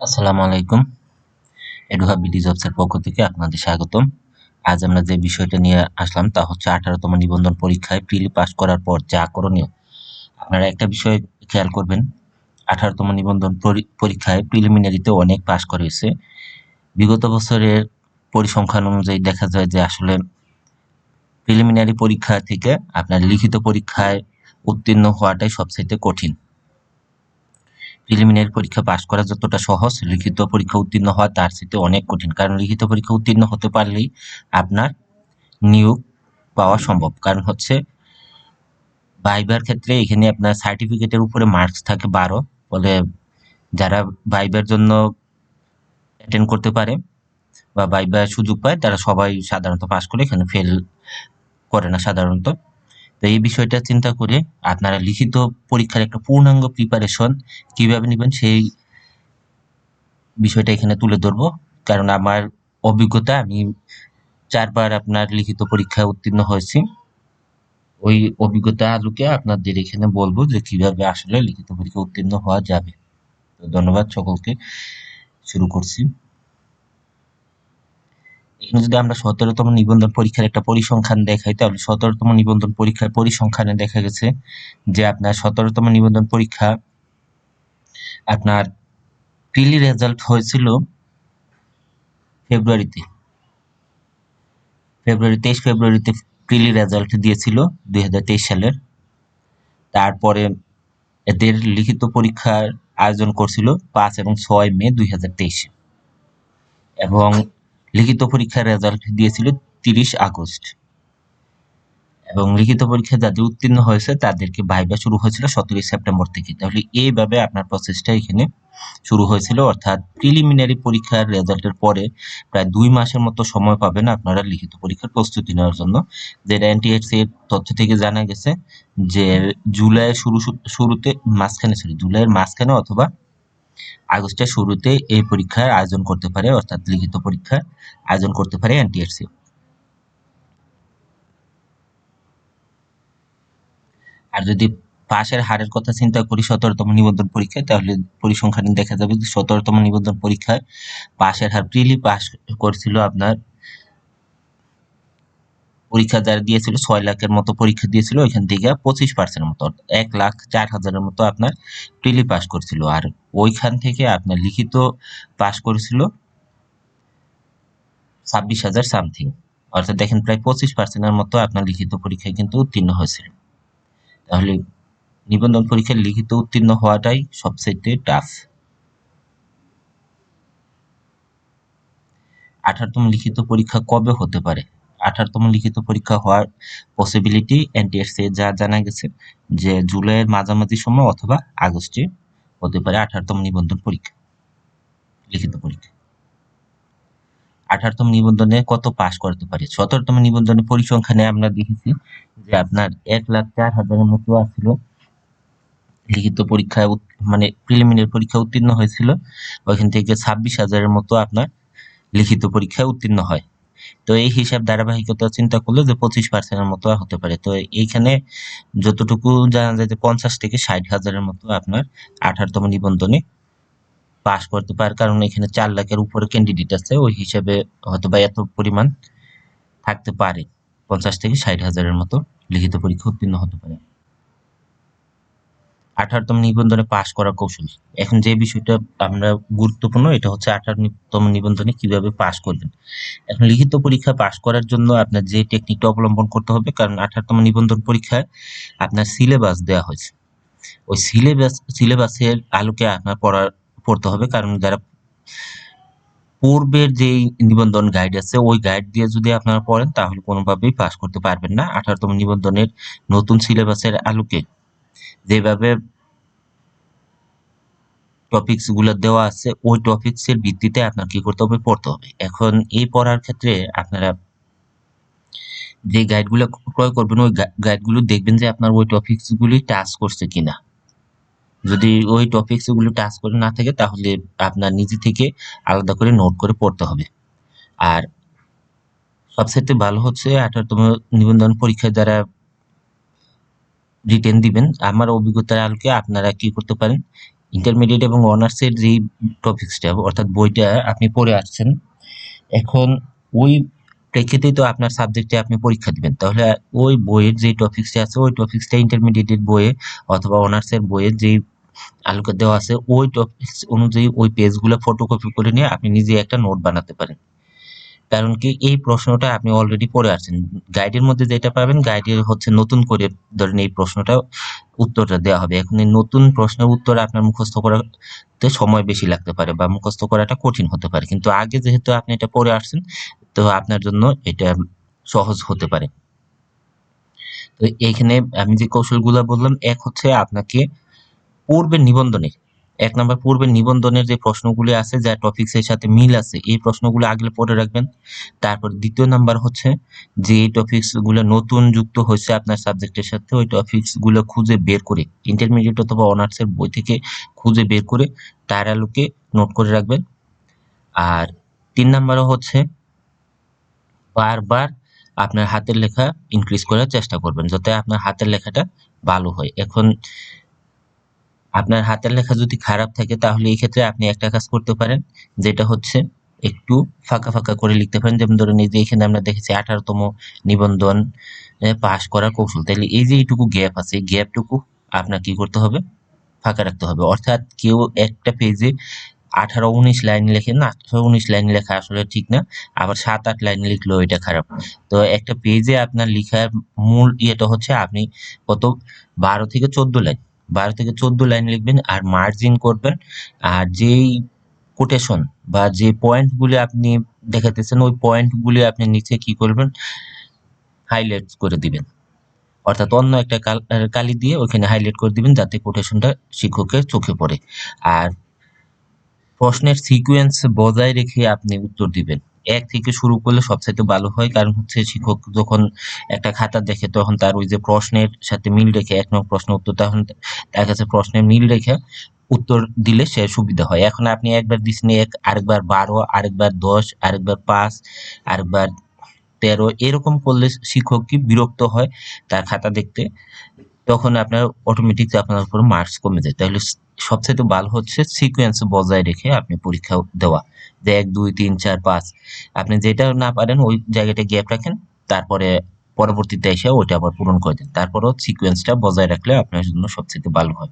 আসসালামু আলাইকুম। এডুহা বিডি জবসের পক্ষ থেকে আপনাদের স্বাগতম। আজ আমরা যে বিষয়টা নিয়ে আসলাম তা হচ্ছে 18তম নিবন্ধন পরীক্ষায় প্রিলি পাস করার পর যা করণীয়। আপনারা একটা বিষয় খেয়াল করবেন, 18তম নিবন্ধন পরীক্ষায় প্রিলিমিনারিতে অনেক পাস করেছে। বিগত বছরের পরিসংখ্যান অনুযায়ী দেখা যায় যে আসলে প্রিলিমিনারি পরীক্ষা থেকে আপনার লিখিত পরীক্ষায় উত্তীর্ণ হওয়াটাই সবচাইতে কঠিন। প্রিলিমিনারি পরীক্ষা পাস করা যতটা সহজ, লিখিত পরীক্ষা উত্তীর্ণ হওয়া তার চেয়ে অনেক কঠিন। কারণ লিখিত পরীক্ষা উত্তীর্ণ হতে পারলেই আপনার নিয়োগ পাওয়া সম্ভব। কারণ হচ্ছে ভাইবার ক্ষেত্রে এখানে আপনার সার্টিফিকেটের উপরে মার্কস থাকে 12। ফলে যারা ভাইবার জন্য অ্যাটেন্ড করতে পারে বা ভাইবার সুযোগ পায় তারা সবাই সাধারণত পাস করে, এখানে ফেল করে না সাধারণত। তো এই বিষয়টা চিন্তা করে আপনারা লিখিত পরীক্ষার একটা পূর্ণাঙ্গ প্রিপারেশন কিভাবে নেবেন সেই বিষয়টা এখানে তুলে ধরবো। কারণ আমার অভিজ্ঞতা, আমি 4 বার আপনার লিখিত পরীক্ষায় উত্তীর্ণ হয়েছি। ওই অভিজ্ঞতা আলোকে আপনাদের এখানে বলবো যে কিভাবে আসলে লিখিত পরীক্ষা উত্তীর্ণ হওয়া যাবে। তো ধন্যবাদ সকলকে। শুরু করছি। এখানে যদি আমরা 17তম নিবন্ধন পরীক্ষার একটা পরিসংখ্যান দেখাই, তাহলে 17তম নিবন্ধন পরীক্ষার পরিসংখ্যানে দেখা গেছে যে আপনার 17তম নিবন্ধন পরীক্ষা আপনার প্রিলি রেজাল্ট হয়েছিল ফেব্রুয়ারিতে। 23 ফেব্রুয়ারিতে প্রিলি রেজাল্ট দিয়েছিল 2023 সালের। তারপরে এদের লিখিত পরীক্ষার আয়োজন করছিল 5 এবং 6 মে 2023 এবং লিখিত পরীক্ষার রেজাল্ট দিয়েছিল 30 আগস্ট। এবং লিখিত পরীক্ষা যাদের উত্তীর্ণ হয়েছে তাদেরকে ভাইবা শুরু হয়েছিল 17 সেপ্টেম্বর থেকে। তাহলে এইভাবে আপনার প্রসেসটা এখানে শুরু হয়েছিল, অর্থাৎ প্রিলিমিনারি পরীক্ষার রেজাল্টের পরে প্রায় 2 মাসের মতো সময় পাবেন আপনারা লিখিত পরীক্ষার প্রস্তুতি নেওয়ার জন্য। যেটা এনটিএসসি এর তথ্য থেকে জানা গেছে যে জুলাইয়ের শুরুতে জুলাইয়ের মাঝখানে অথবা আগস্টের শুরুতে এই পরীক্ষার আয়োজন করতে পারে, অর্থাৎ লিখিত পরীক্ষার আয়োজন করতে পারে এনটিএসসি। আর যদি পাশের হারের কথা চিন্তা করি 17তম নিবন্ধন পরীক্ষায়, তাহলে পরিসংখ্যানে দেখা যাবে যে 17তম নিবন্ধন পরীক্ষায় পাশের হার প্রিলি পাস করছিল আপনার পরীক্ষা যারা দিয়েছিল 6 লাখের মতো পরীক্ষা দিয়েছিল, ওইখান থেকে 25% মতো 1,04,000 মতো আপনার প্রিলি পাস করছিল। আর ওইখান থেকে আপনার লিখিত পাস করেছিল 26,000 সামথিং। অর্থাৎ দেখেন প্রায় 25% মতো আপনার লিখিত পরীক্ষায় কিন্তু উত্তীর্ণ হয়েছিল। তাহলে নিবন্ধন পরীক্ষায় লিখিত উত্তীর্ণ হওয়াটাই সবচেয়ে টাফ। 18তম লিখিত পরীক্ষা কবে হতে পারে? 18তম লিখিত পরীক্ষা হওয়ার পসিবিলিটি এনটিএসসি যা জানা গেছে যে জুলাইয়ের মাঝামাঝি সময় অথবা আগস্টে হতে পারে 18তম নিবন্ধন পরীক্ষা, লিখিত পরীক্ষা। 18তম নিবন্ধনে কত পাস করতে পারে? 17তম নিবন্ধনে পরিসংখ্যানে আমরা দেখেছি যে আপনার 1,04,000 মতো আসছিল লিখিত পরীক্ষায়, মানে প্রিলিমিনারি পরীক্ষা উত্তীর্ণ হয়েছিল। ওইখান থেকে 26,000 মতো আপনার লিখিত পরীক্ষায় উত্তীর্ণ হয়। তো এই হিসাব ধারাবাহিকতা চিন্তা করলে যে 25% মতো হতে পারে। তো এইখানে যতটুকু জানা যায় যে 50 থেকে 60,000 মতো আপনার 18তম নিবন্ধনে পাস করতে পারে। কারণ এখানে 4 লাখের উপরে ক্যান্ডিডেট আছে, ওই হিসাবে হয়তোবা এত পরিমাণ থাকতে পারে। 50 থেকে 60,000 মতো লিখিত পরীক্ষা উত্তীর্ণ হতে পারে। 18তম নিবন্ধনে পাস করার কৌশল। এখন যে বিষয়টা আমরা গুরুত্বপূর্ণ, এটা হচ্ছে 18তম নিবন্ধনে কিভাবে পাস করবেন। এখন লিখিত পরীক্ষা পাস করার জন্য আপনার যে টেকনিকটা অবলম্বন করতে হবে, কারণ 18তম নিবন্ধন পরীক্ষায় আপনার সিলেবাস দেওয়া হয়েছে। ওই সিলেবাসের আলোকে আপনার পড়তে হবে। কারণ যারা পূর্বের যেই নিবন্ধন গাইড আছে ওই গাইড দিয়ে যদি আপনারা পড়েন তাহলে কোনোভাবেই পাস করতে পারবেন না। 18তম নিবন্ধনের নতুন সিলেবাসের আলোকে যেভাবে টপিকস গুলো দেওয়া আছে ওই টপিকস এর ভিত্তিতে আপনার কি করতে হবে, পড়তে হবে। এখন এই পড়ার ক্ষেত্রে আপনারা যে গাইডগুলো ক্রয় করবেন ওই গাইডগুলো দেখবেন যে আপনার ওই টপিকস গুলি টাচ করছে কিনা। যদি ওই টপিকস গুলো টাচ করে না থাকে তাহলে আপনার নিজে থেকে আলাদা করে নোট করে পড়তে হবে। আর সবচেয়ে ভালো হচ্ছে 18তম নিবন্ধন পরীক্ষায় যারা রিটেন দিবেন, আমার অভিজ্ঞতার আলোকে আপনারা কি করতে পারেন, ইন্টারমিডিয়েট এবং অনার্সের যে টপিক্সটা অর্থাৎ বইটা আপনি পড়ে আসছেন, এখন ওই প্রেক্ষিতেই তো আপনার সাবজেক্টে আপনি পরীক্ষা দিবেন। তাহলে ওই বইয়ের যে টপিক্সটা আছে ওই টপিক্সটা ইন্টারমিডিয়েটের বইয়ে অথবা অনার্সের বইয়ে যেই আলোকে দেওয়া আছে ওই টপিক্স অনুযায়ী ওই পেজগুলো ফটোকপি করে নিয়ে আপনি নিজে একটা নোট বানাতে পারেন। কারণ কি এই প্রশ্নটা আপনি অলরেডি পড়ে আসছেন, গাইডের মধ্যে যেটা পাবেন গাইডে হচ্ছে নতুন করে ধরেন এই প্রশ্নটা উত্তরটা দেওয়া হবে। এখন এই নতুন প্রশ্নের উত্তর আপনার মুখস্থ করাতে সময় বেশি লাগতে পারে বা মুখস্থ করাটা কঠিন হতে পারে, কিন্তু আগে যেহেতু আপনি এটা পড়ে আসছেন তো আপনার জন্য এটা সহজ হতে পারে। তো এইখানে আমি যে কৌশলগুলো বললাম, এক হচ্ছে আপনাকে পূর্বের নিবন্ধনে ১ নাম্বার পূর্বের নিবন্ধনের যে প্রশ্নগুলি আছে যা টপিকস এর সাথে মিল আছে এই প্রশ্নগুলো আগে পড়ে রাখবেন। তারপর ২য় নাম্বার হচ্ছে যে টপিকস গুলো নতুন যুক্ত হয়েছে আপনার সাবজেক্টের সাথে ওই টপিকস গুলো খুঁজে বের করে ইন্টারমিডিয়েট অথবা অনার্স এর বই থেকে খুঁজে বের করে তার আলোকে নোট করে রাখবেন। আর ৩ নাম্বারও হচ্ছে বারবার আপনার হাতের লেখা ইনক্রিজ করার চেষ্টা করবেন যাতে আপনার হাতের লেখাটা ভালো হয়। এখন আপনার হাতের লেখা যদি খারাপ থাকে তাহলে এই ক্ষেত্রে আপনি একটা কাজ করতে পারেন, যেটা হচ্ছে একটু ফাঁকা ফাঁকা করে লিখতে পারেন। যেমন ধরুন এই যে এখানে আমরা দেখেছি 18তম নিবন্ধন পাস করার কৌশল, তাহলে এই যে এইটুকু গ্যাপ আছে এই গ্যাপটুকু আপনার কি করতে হবে, ফাঁকা রাখতে হবে। অর্থাৎ কেউ একটা পেজে 18-19 লাইন লেখে না, 18-19 লাইন লেখা আসলে ঠিক না, আবার 7-8 লাইন লিখলেও এটা খারাপ। তো একটা পেজে আপনার লেখার মূল ইয়েটা হচ্ছে আপনি কত 12 থেকে 14 লাইন 12 থেকে 14 লাইন লিখবেন আর মার্জিন করবেন। আর যেই কোটেশন বা যে পয়েন্ট গুলি আপনি দেখাতেছেন ওই পয়েন্ট গুলি আপনি নিচে কি করবেন, হাইলাইট করে দিবেন। অর্থাৎ অন্য একটা কালি দিয়ে ওইখানে হাইলাইট করে দিবেন যাতে কোটেশনটা শিক্ষকের চোখে পড়ে। আর প্রশ্নের সিকোয়েন্স বজায় রেখে আপনি উত্তর দিবেন। ১ থেকে শুরু করলে সবচাইতে ভালো হয়, কারণ হচ্ছে শিক্ষক যখন একটা খাতা দেখে তখন তার ওই যে প্রশ্নের সাথে মিল রেখে ১ নং প্রশ্ন উত্তর তখন তার কাছে প্রশ্নের মিল রেখে উত্তর দিলে সে সুবিধা হয়। এখন আপনি একবার দিচ্ছেন ১, আরেকবার ১২, আরেকবার ১০, আরেকবার ৫, আরেকবার ১৩ এরকম করলে শিক্ষক কি বিরক্ত হয় তার খাতা দেখতে। তখন আপনার অটোমেটিক আপনার উপর মার্কস কমে যায়। তাহলে সবচাইতে ভালো হচ্ছে সিকোয়েন্স বজায় রেখে আপনি পরীক্ষা দেওয়া, যে ১, ২, ৩, ৪, ৫ আপনি যেটা না পারেন ওই জায়গাটা গ্যাপ রাখেন, তারপরে পরবর্তীতে এসে ওইটা আবার পূরণ করে দেন। তারপরেও সিকোয়েন্সটা বজায় রাখলে আপনার জন্য সবচাইতে ভালো হয়।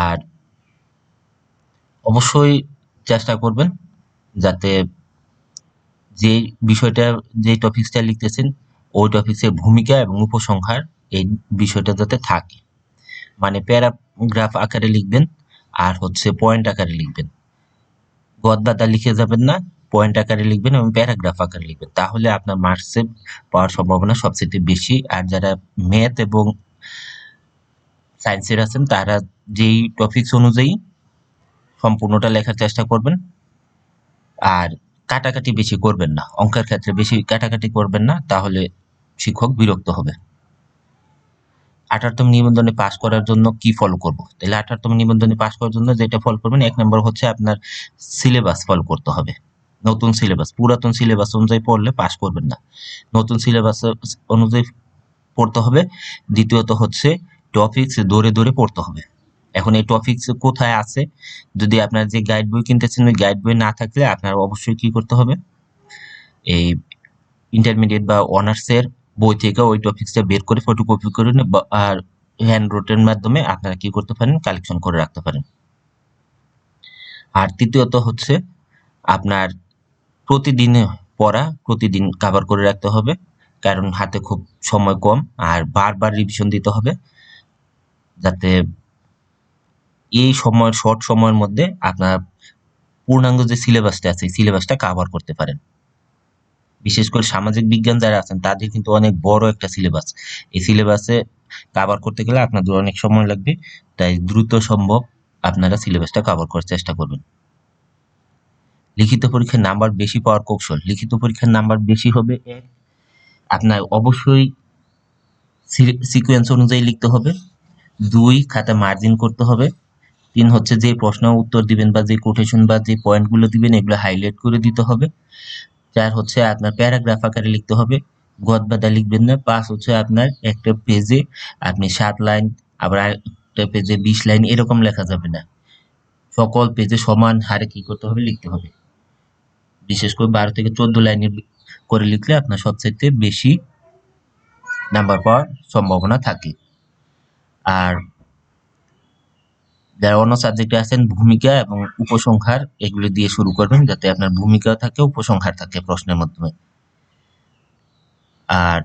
আর অবশ্যই চেষ্টা করবেন যাতে যে বিষয়টা যে টপিকসটা লিখতেছেন ওই টপিকসের ভূমিকা এবং উপসংহার এই বিষয়টা যাতে থাকে। মানে প্যারাগ্রাফ আকারে লিখবেন আর হচ্ছে পয়েন্ট আকারে লিখবেন। গদ্বাদা লিখে যাবেন না, পয়েন্ট আকারে লিখবেন এবং প্যারাগ্রাফ আকারে লিখবেন। তাহলে আপনার মার্কসে পাওয়ার সম্ভাবনা সবচেয়ে বেশি। আর যারা ম্যাথ এবং সায়েন্সের আছেন তারা যেই টপিকস অনুযায়ী সম্পূর্ণটা লেখার চেষ্টা করবেন। আর কাটাকাটি বেশি করবেন না, অঙ্কের ক্ষেত্রে বেশি কাটাকাটি করবেন না, তাহলে শিক্ষক বিরক্ত হবে। 18তম নিবন্ধনে পাস করার জন্য কি ফলো করব? তাহলে 18তম নিবন্ধনে পাস করার জন্য যেটা ফলো করবেন ১ নম্বর হচ্ছে আপনার সিলেবাস ফলো করতে হবে। নতুন সিলেবাস, পুরাতন সিলেবাস অনুযায়ী পড়লে পাস করবেন না। নতুন সিলেবাস অনুযায়ী পড়তে হবে। দ্বিতীয়ত হচ্ছে টপিকস ধরে ধরে পড়তে হবে। এখন এই টপিকস কোথায় আছে, যদি আপনার যে গাইড বই কিনতেছেন ওই গাইড বই না থাকলে আপনার অবশ্যই কি করতে হবে, এই ইন্টারমিডিয়েট বা অনার্সের বই থেকে ওই টপিকসটা বের করে ফটোকপি করে আর হ্যান্ড নোটের মাধ্যমে আপনারা কি করতে পারেন, কালেকশন করে রাখতে পারেন। আর তৃতীয়ত হচ্ছে আপনার প্রতিদিন পড়া প্রতিদিন কভার করে রাখতে হবে, কারণ হাতে খুব সময় কম আর বারবার রিভিশন দিতে হবে যাতে এই সময়ের শর্ট সময়ের মধ্যে আপনার পূর্ণাঙ্গ যে সিলেবাসটা আছে এই সিলেবাসটা কভার করতে পারেন। বিশেষ করে সামাজিক বিজ্ঞান যারা আছেন তাদের কিন্তু অনেক বড় একটা সিলেবাস, এই সিলেবাসে কভার করতে গেলে আপনাদের অনেক সময় লাগবে, তাই দ্রুত সম্ভব আপনারা সিলেবাসটা কভার করার চেষ্টা করবেন। লিখিত পরীক্ষার নাম্বার বেশি পাওয়ার কৌশল, লিখিত পরীক্ষার নাম্বার বেশি হবে আপনার অবশ্যই সিকোয়েন্স অনুযায়ী লিখতে হবে, ২ খাতা মার্জিন করতে হবে, ৩ হচ্ছে যে প্রশ্ন উত্তর দিবেন বা যে কোটেশন বা যে পয়েন্টগুলো দিবেন এগুলো হাইলাইট করে দিতে হবে, ৪ হচ্ছে আপনার প্যারাগ্রাফ আকারে লিখতে হবে, গদ্বাদা লিখবেন না, ৫ হচ্ছে আপনার একটা পেজে আপনি ৭ লাইন আবার একটা পেজে 20 লাইন এরকম লেখা যাবে না, সকল পেজে সমান হারে কি করতে হবে, লিখতে হবে। বিশেষ করে 12 থেকে 14 লাইনের করে লিখলে আপনার সবচাইতে বেশি নাম্বার পাওয়ার সম্ভাবনা থাকে। আর যারা অন্য সাবজেক্টে আছেন, ভূমিকা এবং উপসংহার এগুলো দিয়ে শুরু করবেন, যাতে আপনার ভূমিকাও থাকে, উপসংহার থাকে প্রশ্নের মাধ্যমে। আর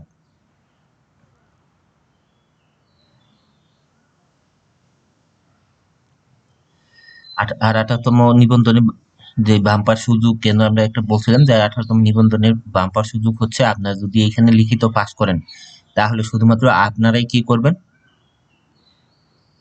18তম নিবন্ধনে যে বাম্পার সুযোগ, কেন আমরা একটা বলছিলাম যে 18তম নিবন্ধনের বাম্পার সুযোগ হচ্ছে, আপনারা যদি এখানে লিখিত পাস করেন তাহলে শুধুমাত্র আপনারাই কি করবেন,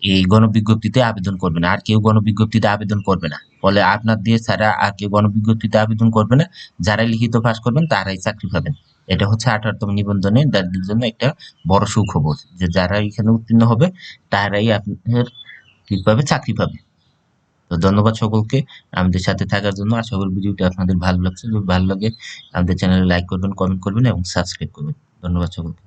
এই গণবিজ্ঞপ্তিতে আবেদন করবে না, আর কেউ গণবিজ্ঞপ্তিতে আবেদন করবে না। ফলে আপনার দিয়ে ছাড়া আর কেউ গণবিজ্ঞপ্তিতে আবেদন করবে না, যারাই লিখিত পাস করবেন তারাই চাকরি পাবেন। এটা হচ্ছে 18তম নিবন্ধনে যাদের জন্য একটা বড় সুখবর, যে যারা এখানে উত্তীর্ণ হবে তারাই আপনার ঠিকভাবে চাকরি পাবে। তো ধন্যবাদ সকলকে আমাদের সাথে থাকার জন্য। আশা করি ভিডিওটা আপনাদের ভালো লাগছে। যদি ভালো লাগে আমাদের চ্যানেলে লাইক করবেন, কমেন্ট করবেন এবং সাবস্ক্রাইব করবেন। ধন্যবাদ সকলকে।